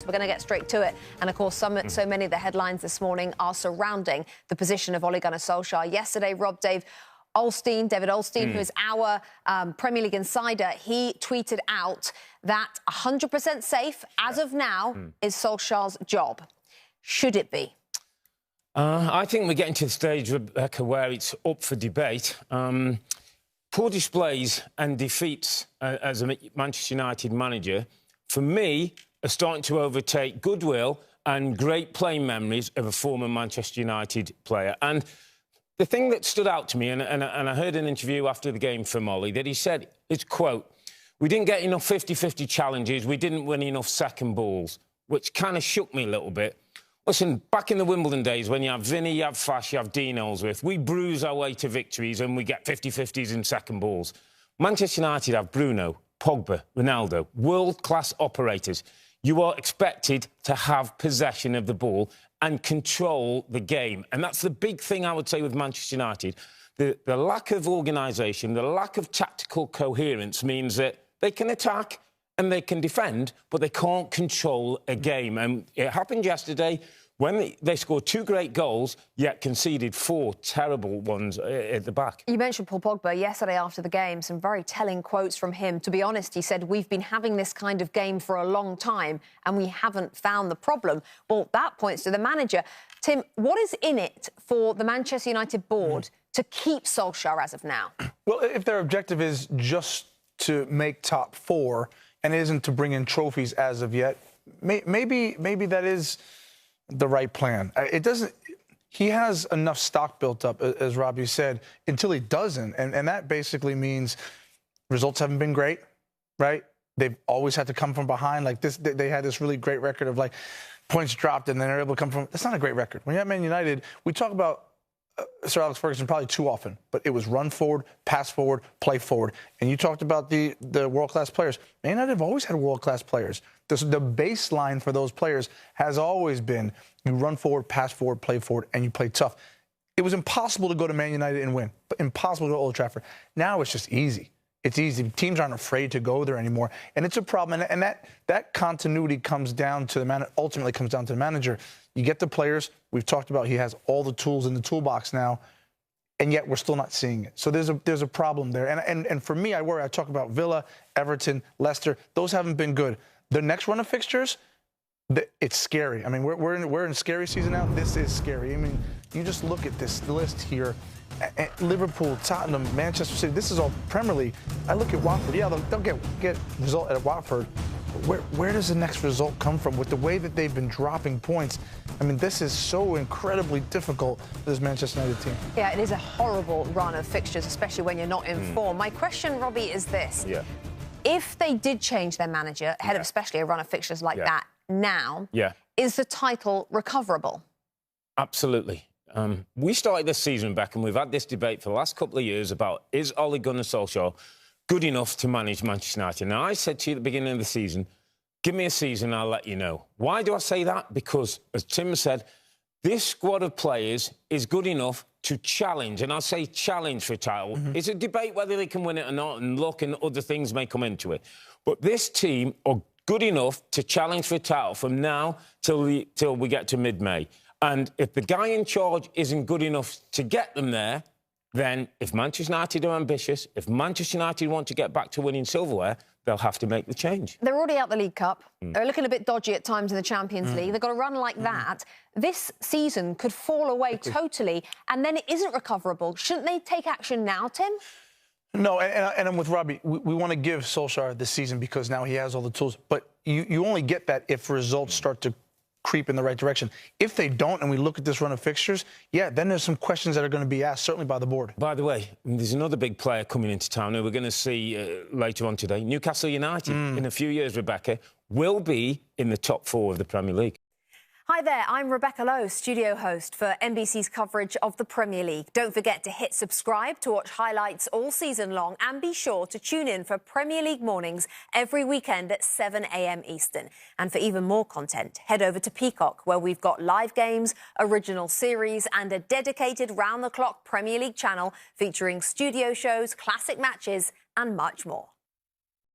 We're going to get straight to it. And, of course, so many of the headlines this morning are surrounding the position of Ole Gunnar Solskjaer. Yesterday, David Olstein, who is our Premier League insider, he tweeted out that 100% safe, as of now, is Solskjaer's job. Should it be? I think we're getting to the stage, Rebecca, where it's up for debate. Poor displays and defeats as a Manchester United manager, for me, are starting to overtake goodwill and great playing memories of a former Manchester United player. And the thing that stood out to me, and I heard an interview after the game from Ollie, that he said, it's quote, "We didn't get enough 50-50 challenges, we didn't win enough second balls," which kind of shook me a little bit. Listen, back in the Wimbledon days, when you have Vinny, you have Fash, you have Dean Ellsworth, we bruise our way to victories and we get 50-50s in second balls. Manchester United have Bruno, Pogba, Ronaldo, world-class operators. You are expected to have possession of the ball and control the game. And that's the big thing I would say with Manchester United. The lack of organisation, the lack of tactical coherence means that they can attack and they can defend, but they can't control a game. And it happened yesterday when they scored 2 great goals, yet conceded 4 terrible ones at the back. You mentioned Paul Pogba yesterday after the game, some very telling quotes from him. To be honest, he said, "We've been having this kind of game for a long time and we haven't found the problem." Well, that points to the manager. Tim, what is in it for the Manchester United board to keep Solskjaer as of now? Well, if their objective is just to make top 4 and it isn't to bring in trophies as of yet, maybe that is the right plan. It doesn't. He has enough stock built up, as Robbie said, until he doesn't, and that basically means results haven't been great, right? They've always had to come from behind. Like this, they had this really great record of like points dropped, and then they're able to come from. That's not a great record. When you're at Man United, we talk about Sir Alex Ferguson probably too often, but it was run forward, pass forward, play forward. And you talked about the world-class players. Man United have always had world-class players. The baseline for those players has always been you run forward, pass forward, play forward, and you play tough. It was impossible to go to Man United and win, but impossible to go to Old Trafford. Now it's just easy. It's easy. Teams aren't afraid to go there anymore, and it's a problem. And that continuity comes down to ultimately comes down to the manager. You get the players. We've talked about he has all the tools in the toolbox now, and yet we're still not seeing it. So there's a problem there. And for me, I worry. I talk about Villa, Everton, Leicester. Those haven't been good. The next run of fixtures, it's scary. I mean, we're in scary season now. This is scary. I mean, you just look at this list here. Liverpool, Tottenham, Manchester City, this is all Premier League. I look at Watford. Yeah, they'll get result at Watford. Where does the next result come from with the way that they've been dropping points? I mean, this is so incredibly difficult for this Manchester United team. Yeah, it is a horrible run of fixtures, especially when you're not in form. My question, Robbie, is this. Yeah. If they did change their manager ahead of especially a run of fixtures like that now, is the title recoverable? Absolutely. We started this season back and we've had this debate for the last couple of years about is Ole Gunnar Solskjaer good enough to manage Manchester United? Now, I said to you at the beginning of the season, give me a season, I'll let you know. Why do I say that? Because, as Tim said, this squad of players is good enough to challenge, and I say challenge for a title. It's a debate whether they can win it or not, and luck and other things may come into it. But this team are good enough to challenge for a title from now till we get to mid-May. And if the guy in charge isn't good enough to get them there, then if Manchester United are ambitious, if Manchester United want to get back to winning silverware, they'll have to make the change. They're already out the League Cup. They're looking a bit dodgy at times in the Champions League. They've got a run like that. This season could fall away totally, and then it isn't recoverable. Shouldn't they take action now, Tim? No, and I'm with Robbie. We want to give Solskjaer this season because now he has all the tools. But you only get that if results start to creep in the right direction. If they don't, and we look at this run of fixtures, then there's some questions that are going to be asked, certainly by the board. By the way, there's another big player coming into town who we're going to see later on today. Newcastle United, in a few years, Rebecca, will be in the top 4 of the Premier League. Hi there, I'm Rebecca Lowe, studio host for NBC's coverage of the Premier League. Don't forget to hit subscribe to watch highlights all season long, and be sure to tune in for Premier League mornings every weekend at 7 a.m. Eastern. And for even more content, head over to Peacock, where we've got live games, original series and a dedicated round-the-clock Premier League channel featuring studio shows, classic matches and much more.